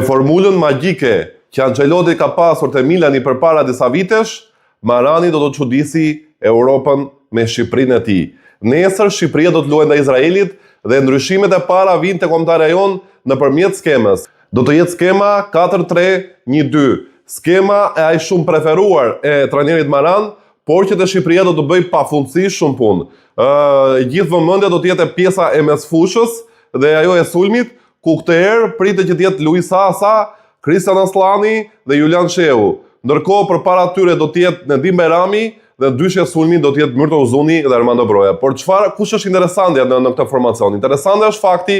Formulën magjike që Ancelotti ka pasur te Milani përpara disa vitesh, Marani do të çuditësi Europën me Shqipërinë e tij. Nesër Shqipëria do të luajë ndaj Izraelit dhe ndryshimet e para vijnë te kombëtarja jon nëpërmjet skemës. Do të jetë skema 4-3-1-2. Skema e ai shumë preferuar e trajnerit Maran, por që te Shqipëria do të bëj pafundësisht shumë punë. Gjithë vëmendja do të jetë pjesa e mesfushës dhe ajo e sulmit, ku këtë herë pritet që të jetë Luis Sasa, Kristian Aslani dhe Julian Shehu. Ndërkohë përpara tyre do të jetë Nedim Bajrami dhe dyshja sulmi do të jetë Myrto Uzuni dhe Armando Broja. Por kush është interesante në këtë formacion? Interesante është fakti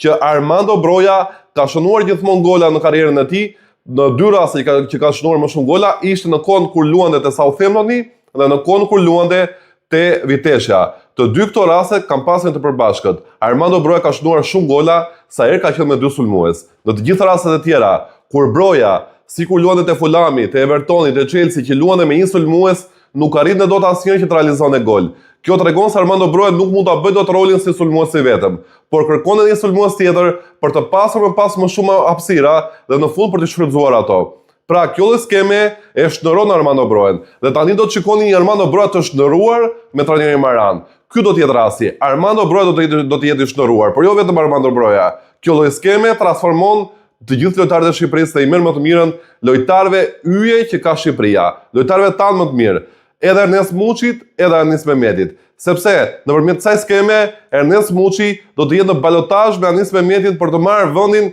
që Armando Broja ka shënuar gjithmonë gola në karrierën e tij. Në dy raste që ka shënuar më shumë gola ishte në kohën kur luante te Southamptoni dhe në kohën kur luante te Vitesha. Të dy këto raste kanë pasur të përbashkët. Armando Broja ka shënuar shumë gola sa herë ka qenë me dy sulmues. Në të gjitha rastet e tjera, kur Broja, sikur luante te Fulhami, te Evertoni, te Chelsea, që luante me një sulmues, nuk arritën dot asnjëherë që të realizonte gol. Kjo tregon se Armando Broja nuk mund ta bëjë dot rolin si sulmues i vetëm, por kërkon edhe një sulmues tjetër për të pasur më shumë hapësira dhe në fund për të shfrytzuar ato. Pra, kjo lloj skeme e shndërron Armando Brojen. Dhe tani do të shikoni një Armando Broja të shndërruar me trajnerin Maran. Ky do të jetë rasti. Armando Broja do të jetë i shndërruar, por jo vetëm Armando Broja. Kjo lloj skeme transformon të gjithë lojtarët e Shqipërisë dhe i merr më të mirën lojtarëve yje që ka Shqipëria, lojtarëve tanë më të mirë, edhe Ernest Muçit, edhe Anis Mehmetit. Sepse nëpërmjet kësaj skeme Ernest Muçi do të jetë në balotazh me Anis Mehmetin për të marrë vendin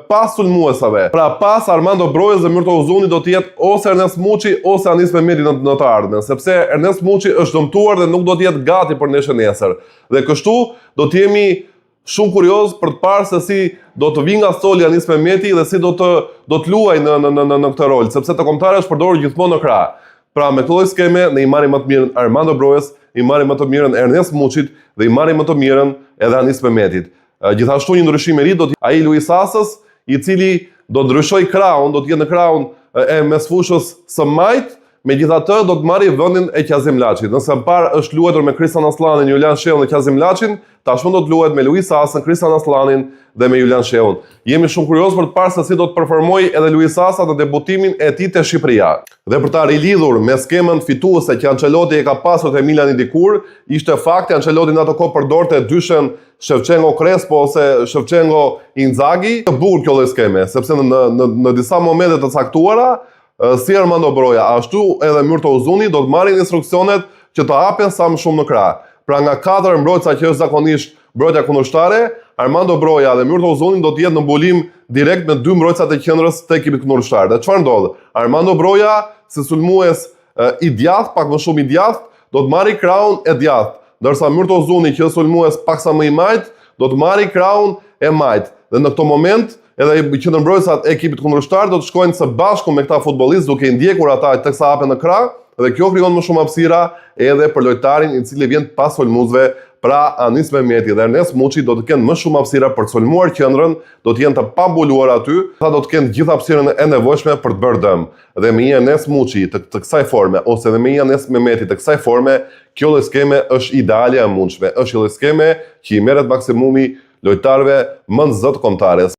pas sulmuesave. Pra pas Armando Brojës dhe Myrto Uzuni do të jetë ose Ernest Muçi ose Anis Mehmeti në të ardhmen, sepse Ernest Muçi është dëmtuar dhe nuk do të jetë gati për ndeshjen nesër. Dhe kështu do të jemi shumë kurioz për të parë se si do të vinë nga soli Anis Mehmeti dhe si do të luajë në këtë rol, sepse të kombëtarët është përdorur gjithmonë në krah. Pra me këtë lloj skeme ne i marrim më të mirën Armando Brojës, i marrim më të mirën Ernest Muçit dhe i marrim më të mirën edhe Anis Mehmetit. Gjithashtu një ndryshim i ri do të ai Luis Sasës, i cili do ndryshoj krahun, do të jetë në krahun e mesfushës së majt, megjithatë do të marrë vendin e Kazim Laçit. Nëse më parë është luajtur me Kristian Aslanin, Julian Shehun dhe Kazim Laçin, tashmë do të luhet me Luis Sasën, Kristian Aslanin dhe me Julian Shehun. Jemi shumë kurioz për të parë se si do të performojë edhe Luis Sasa në debutimin e tij te Shqipëria. Dhe për ta rilidhur me skemën fituese që Ancelotti e ka pasur te Milani dikur, ishte fakti Ancelotti në ato kohë përdorte dyshën Shevchenko Crespo ose Shevchenko Inzaghi. Të bukur kjo lloj skeme, sepse në disa momente të caktuara, si Armando Broja, ashtu edhe Myrto Uzuni do të marrin instruksionet që të hapen sa më shumë në krah. Pra nga 4 mbrojtësa që është zakonisht mbrojtja kundërshtare, Armando Broja dhe Myrto Uzuni do të jetë në mbulim direkt me 2 mbrojtësat e qendrës të ekipit kundërshtar. Dhe çfarë ndodh? Armando Broja, si sulmues i djathtë, pak më shumë i djathtë, do të marrë krahun e djathtë, ndërsa Myrto Uzuni, që është sulmues paksa më i majt, do të marrë krahun e majt. Dhe në këtë moment edhe qendërmbrojtësat e ekipit kundërshtar do të shkojnë së bashku me këta futbollistë duke i ndjekur ata teksa hapen në krah, dhe kjo krijon më shumë hapësira edhe për lojtarin i cili vjen pas sulmuesve. Pra Anis Mehmeti dhe Ernest Muçi do të kenë më shumë hapësira për të sulmuar qendrën, do të jenë të pambuluar aty, ata do të kenë gjithë hapësirën e nevojshme për të bërë dëm. Dhe me një Ernest Muçi të kësaj forme ose dhe me një Anis Mehmeti të kësaj forme, kjo lloj skeme është ideale e mundshme. Është një lloj skeme që i merret maksimumi lojtarëve më të zot kombëtarës.